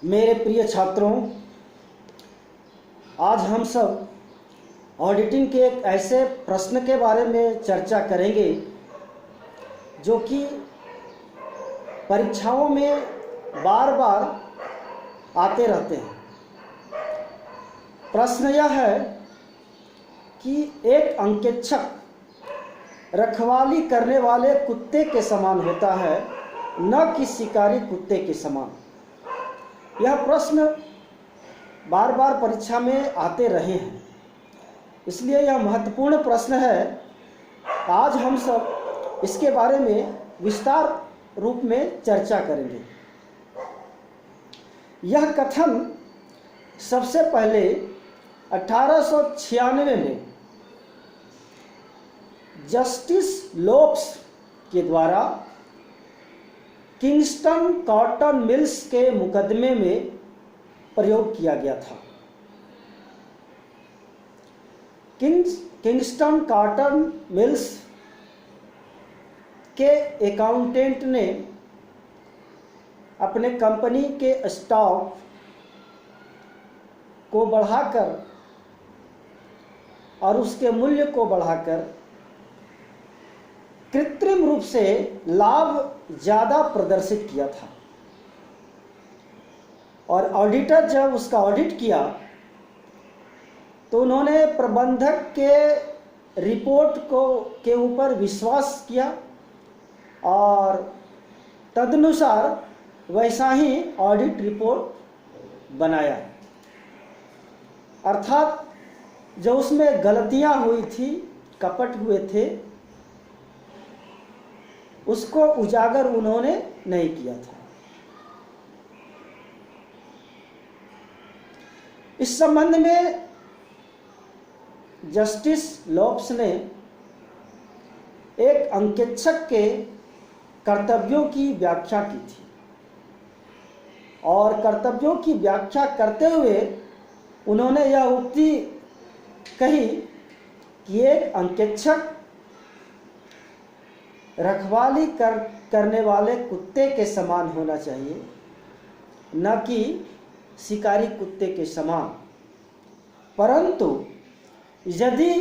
मेरे प्रिय छात्रों, आज हम सब ऑडिटिंग के एक ऐसे प्रश्न के बारे में चर्चा करेंगे जो कि परीक्षाओं में बार बार आते रहते हैं। प्रश्न यह है कि एक अंकेक्षक रखवाली करने वाले कुत्ते के समान होता है, न कि शिकारी कुत्ते के समान। यह प्रश्न बार बार परीक्षा में आते रहे हैं, इसलिए यह महत्वपूर्ण प्रश्न है। आज हम सब इसके बारे में विस्तार रूप में चर्चा करेंगे। यह कथन सबसे पहले 1896 में जस्टिस लोप्स के द्वारा किंगस्टन कॉटन मिल्स के मुकदमे में प्रयोग किया गया था। किंगस्टन कॉटन मिल्स के अकाउंटेंट ने अपने कंपनी के स्टॉक को बढ़ाकर और उसके मूल्य को बढ़ाकर कृत्रिम रूप से लाभ ज़्यादा प्रदर्शित किया था, और ऑडिटर जब उसका ऑडिट किया तो उन्होंने प्रबंधक के रिपोर्ट के ऊपर विश्वास किया और तदनुसार वैसा ही ऑडिट रिपोर्ट बनाया। अर्थात जो उसमें गलतियां हुई थी, कपट हुए थे, उसको उजागर उन्होंने नहीं किया था। इस संबंध में जस्टिस लोप्स ने एक अंकेक्षक के कर्तव्यों की व्याख्या की थी, और कर्तव्यों की व्याख्या करते हुए उन्होंने यह उक्ति कही कि एक अंकेक्षक रखवाली करने वाले कुत्ते के समान होना चाहिए, न कि शिकारी कुत्ते के समान। परंतु यदि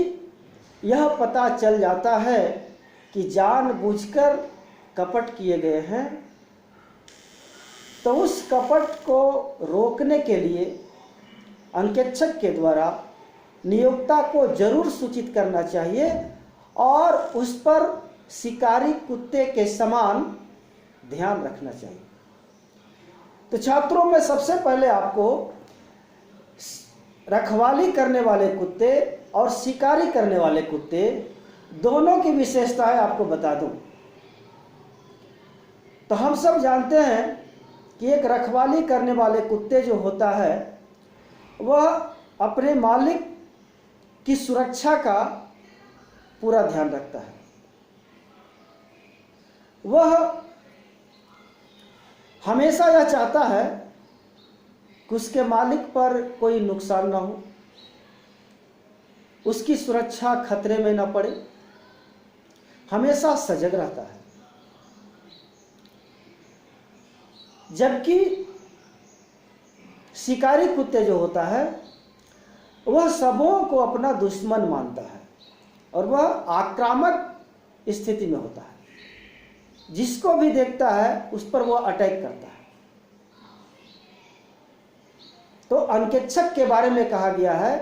यह पता चल जाता है कि जानबूझकर कपट किए गए हैं, तो उस कपट को रोकने के लिए अंकेक्षक के द्वारा नियोक्ता को जरूर सूचित करना चाहिए और उस पर शिकारी कुत्ते के समान ध्यान रखना चाहिए। तो छात्रों में सबसे पहले आपको रखवाली करने वाले कुत्ते और शिकारी करने वाले कुत्ते दोनों की विशेषताएं आपको बता दूं। तो हम सब जानते हैं कि एक रखवाली करने वाले कुत्ते जो होता है वह अपने मालिक की सुरक्षा का पूरा ध्यान रखता है। वह हमेशा यह चाहता है कि उसके मालिक पर कोई नुकसान ना हो, उसकी सुरक्षा खतरे में ना पड़े, हमेशा सजग रहता है। जबकि शिकारी कुत्ते जो होता है वह सबों को अपना दुश्मन मानता है और वह आक्रामक स्थिति में होता है। जिसको भी देखता है उस पर वह अटैक करता है। तो अंकेक्षक के बारे में कहा गया है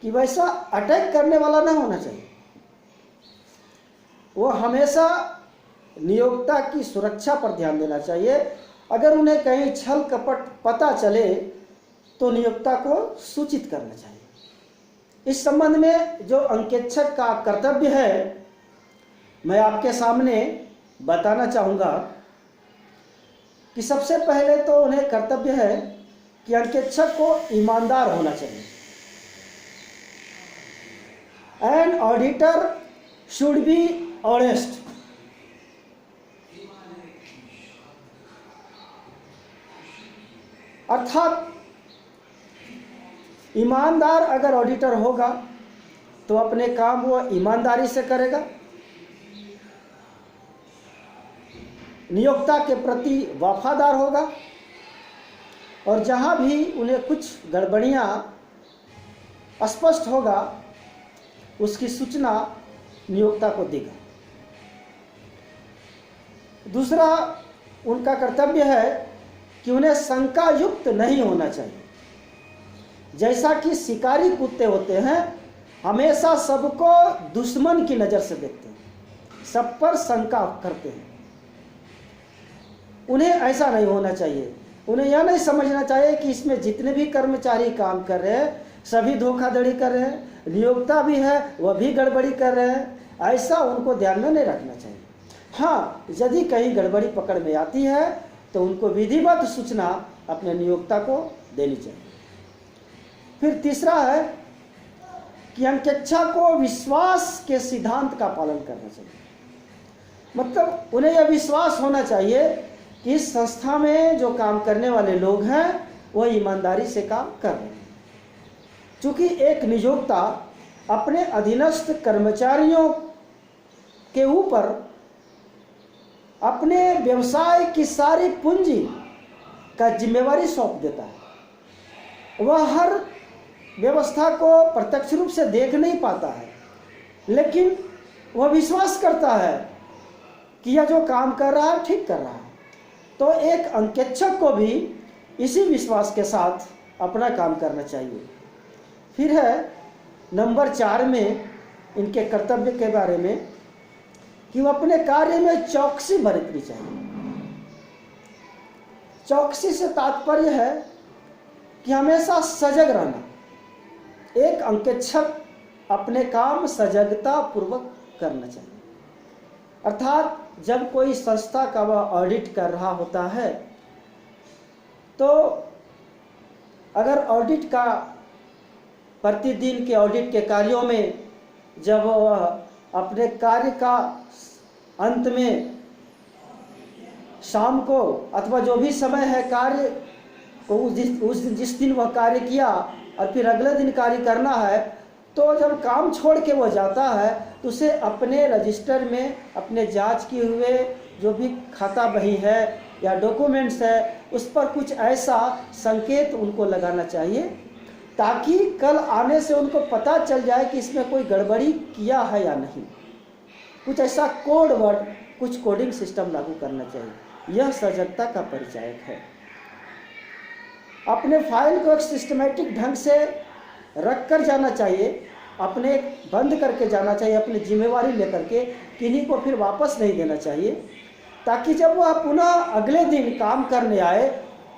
कि वैसा अटैक करने वाला ना होना चाहिए। वह हमेशा नियोक्ता की सुरक्षा पर ध्यान देना चाहिए। अगर उन्हें कहीं छल कपट पता चले तो नियोक्ता को सूचित करना चाहिए। इस संबंध में जो अंकेक्षक का कर्तव्य है मैं आपके सामने बताना चाहूँगा कि सबसे पहले तो उन्हें कर्तव्य है कि अंकेक्षक को ईमानदार होना चाहिए। An auditor should be honest. अर्थात ईमानदार अगर ऑडिटर होगा तो अपने काम वो ईमानदारी से करेगा, नियोक्ता के प्रति वफादार होगा और जहाँ भी उन्हें कुछ गड़बड़ियाँ स्पष्ट होगा उसकी सूचना नियोक्ता को देगा। दूसरा उनका कर्तव्य है कि उन्हें शंका युक्त नहीं होना चाहिए। जैसा कि शिकारी कुत्ते होते हैं, हमेशा सबको दुश्मन की नज़र से देखते हैं, सब पर शंका करते हैं। उन्हें ऐसा नहीं होना चाहिए। उन्हें यह नहीं समझना चाहिए कि इसमें जितने भी कर्मचारी काम कर रहे हैं सभी धोखाधड़ी कर रहे हैं, नियोक्ता भी है वह भी गड़बड़ी कर रहे हैं। ऐसा उनको ध्यान में नहीं रखना चाहिए। हाँ, यदि कहीं गड़बड़ी पकड़ में आती है तो उनको विधिवत सूचना अपने नियोक्ता को देनी चाहिए। फिर तीसरा है कि अंकेक्षा को विश्वास के सिद्धांत का पालन करना चाहिए। मतलब उन्हें यह विश्वास होना चाहिए कि इस संस्था में जो काम करने वाले लोग हैं वह ईमानदारी से काम कर रहे हैं। चूँकि एक नियोक्ता अपने अधीनस्थ कर्मचारियों के ऊपर अपने व्यवसाय की सारी पूंजी का जिम्मेवारी सौंप देता है। वह हर व्यवस्था को प्रत्यक्ष रूप से देख नहीं पाता है, लेकिन वह विश्वास करता है कि यह जो काम कर रहा है ठीक कर रहा है। तो एक अंकेक्षक को भी इसी विश्वास के साथ अपना काम करना चाहिए। फिर है नंबर 4 में इनके कर्तव्य के बारे में कि वह अपने कार्य में चौकसी बरतनी चाहिए। चौकसी से तात्पर्य है कि हमेशा सजग रहना। एक अंकेक्षक अपने काम सजगता पूर्वक करना चाहिए। अर्थात जब कोई संस्था का वह ऑडिट कर रहा होता है तो अगर ऑडिट का प्रतिदिन के ऑडिट के कार्यों में जब वह अपने कार्य का अंत में शाम को अथवा जो भी समय है कार्य को जिस दिन वह कार्य किया और फिर अगले दिन कार्य करना है, तो जब काम छोड़ के वो जाता है तो उसे अपने रजिस्टर में अपने जांच किए हुए जो भी खाता बही है या डॉक्यूमेंट्स है उस पर कुछ ऐसा संकेत उनको लगाना चाहिए ताकि कल आने से उनको पता चल जाए कि इसमें कोई गड़बड़ी किया है या नहीं। कुछ ऐसा कोड वर्ड, कुछ कोडिंग सिस्टम लागू करना चाहिए। यह सजगता का परिचायक है। अपने फाइल को एक सिस्टमेटिक ढंग से रख कर जाना चाहिए, अपने बंद करके जाना चाहिए, अपनी जिम्मेवारी लेकर के, किन्हीं को फिर वापस नहीं देना चाहिए, ताकि जब वह पुनः अगले दिन काम करने आए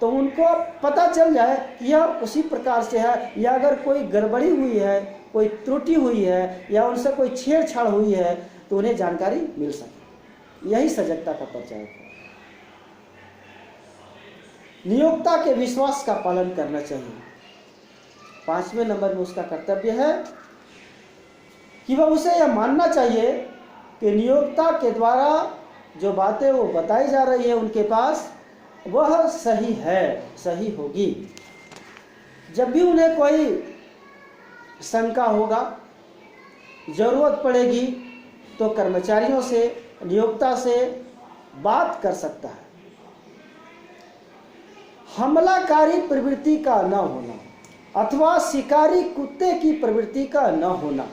तो उनको पता चल जाए कि यह उसी प्रकार से है, या अगर कोई गड़बड़ी हुई है, कोई त्रुटि हुई है या उनसे कोई छेड़छाड़ हुई है तो उन्हें जानकारी मिल सके। यही सजगता का परिचायक है। नियोक्ता के विश्वास का पालन करना चाहिए। 5वें नंबर में उसका कर्तव्य है कि वह उसे यह मानना चाहिए कि नियोक्ता के द्वारा जो बातें वो बताई जा रही है उनके पास वह सही है, सही होगी। जब भी उन्हें कोई शंका होगा, जरूरत पड़ेगी तो कर्मचारियों से, नियोक्ता से बात कर सकता है। हमलाकारी प्रवृत्ति का न होना अथवा शिकारी कुत्ते की प्रवृत्ति का न होना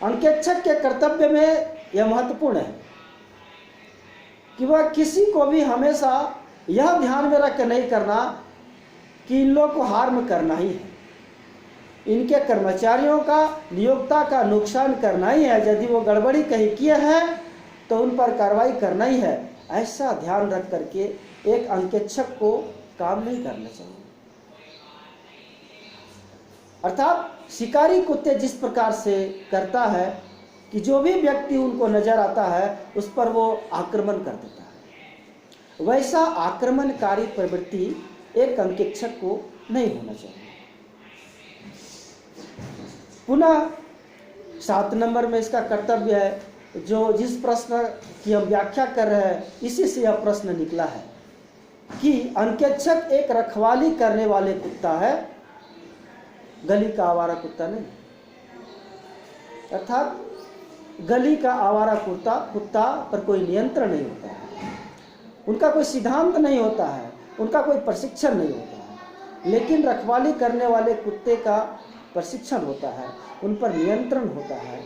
अंकेक्षक के कर्तव्य में यह महत्वपूर्ण है कि वह किसी को भी हमेशा यह ध्यान में रख कर नहीं करना कि इन लोगों को हार्म करना ही है, इनके कर्मचारियों का, नियोक्ता का नुकसान करना ही है। यदि वो गड़बड़ी कहीं किए हैं तो उन पर कार्रवाई करना ही है। ऐसा ध्यान रख करके एक अंकेक्षक को काम नहीं करना चाहिए। अर्थात शिकारी कुत्ते जिस प्रकार से करता है कि जो भी व्यक्ति उनको नजर आता है उस पर वो आक्रमण कर देता है, वैसा आक्रमणकारी प्रवृत्ति एक अंकेक्षक को नहीं होना चाहिए। पुनः 7 नंबर में इसका कर्तव्य है, जो जिस प्रश्न की हम व्याख्या कर रहे हैं इसी से यह प्रश्न निकला है कि अंकेक्षक एक रखवाली करने वाले कुत्ता है, गली का आवारा कुत्ता नहीं। अर्थात गली का आवारा कुत्ता पर कोई नियंत्रण नहीं होता है, उनका कोई सिद्धांत नहीं होता है, उनका कोई प्रशिक्षण नहीं होता है। लेकिन रखवाली करने वाले कुत्ते का प्रशिक्षण होता है, उन पर नियंत्रण होता है।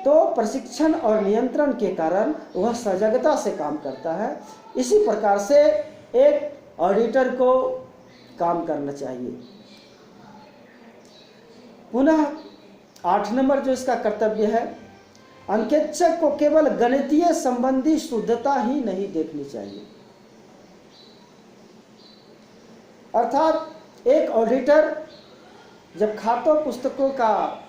तो प्रशिक्षण और नियंत्रण के कारण वह सजगता से काम करता है। इसी प्रकार से एक ऑडिटर को काम करना चाहिए। पुनः 8 नंबर जो इसका कर्तव्य है, अंकेक्षक को केवल गणितीय संबंधी शुद्धता ही नहीं देखनी चाहिए। अर्थात एक ऑडिटर जब खातों पुस्तकों का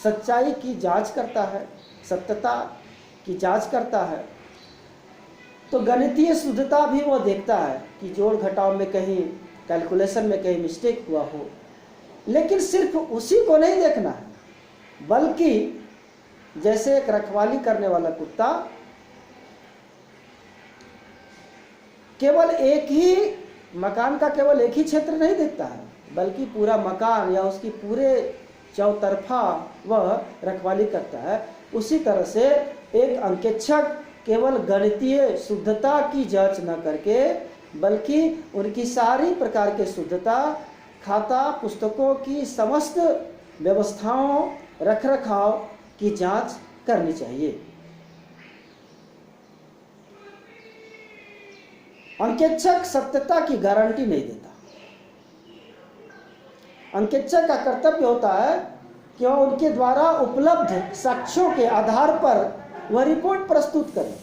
सच्चाई की जांच करता है, सत्यता की जांच करता है, तो गणितीय शुद्धता भी वो देखता है कि जोड़ घटाव में कहीं कैलकुलेशन में कहीं मिस्टेक हुआ हो। लेकिन सिर्फ उसी को नहीं देखना है, बल्कि जैसे एक रखवाली करने वाला कुत्ता केवल एक ही मकान का केवल एक ही क्षेत्र नहीं देखता है, बल्कि पूरा मकान या उसकी पूरे चौतरफा वह रखवाली करता है। उसी तरह से एक अंकेक्षक केवल गणितीय शुद्धता की जांच न करके, बल्कि उनकी सारी प्रकार के शुद्धता, खाता पुस्तकों की समस्त व्यवस्थाओं, रखरखाव की जांच करनी चाहिए। अंकेक्षक सत्यता की गारंटी नहीं देता। अंकेक्षक का कर्तव्य होता है कि वह उनके द्वारा उपलब्ध साक्ष्यों के आधार पर वह रिपोर्ट प्रस्तुत करे।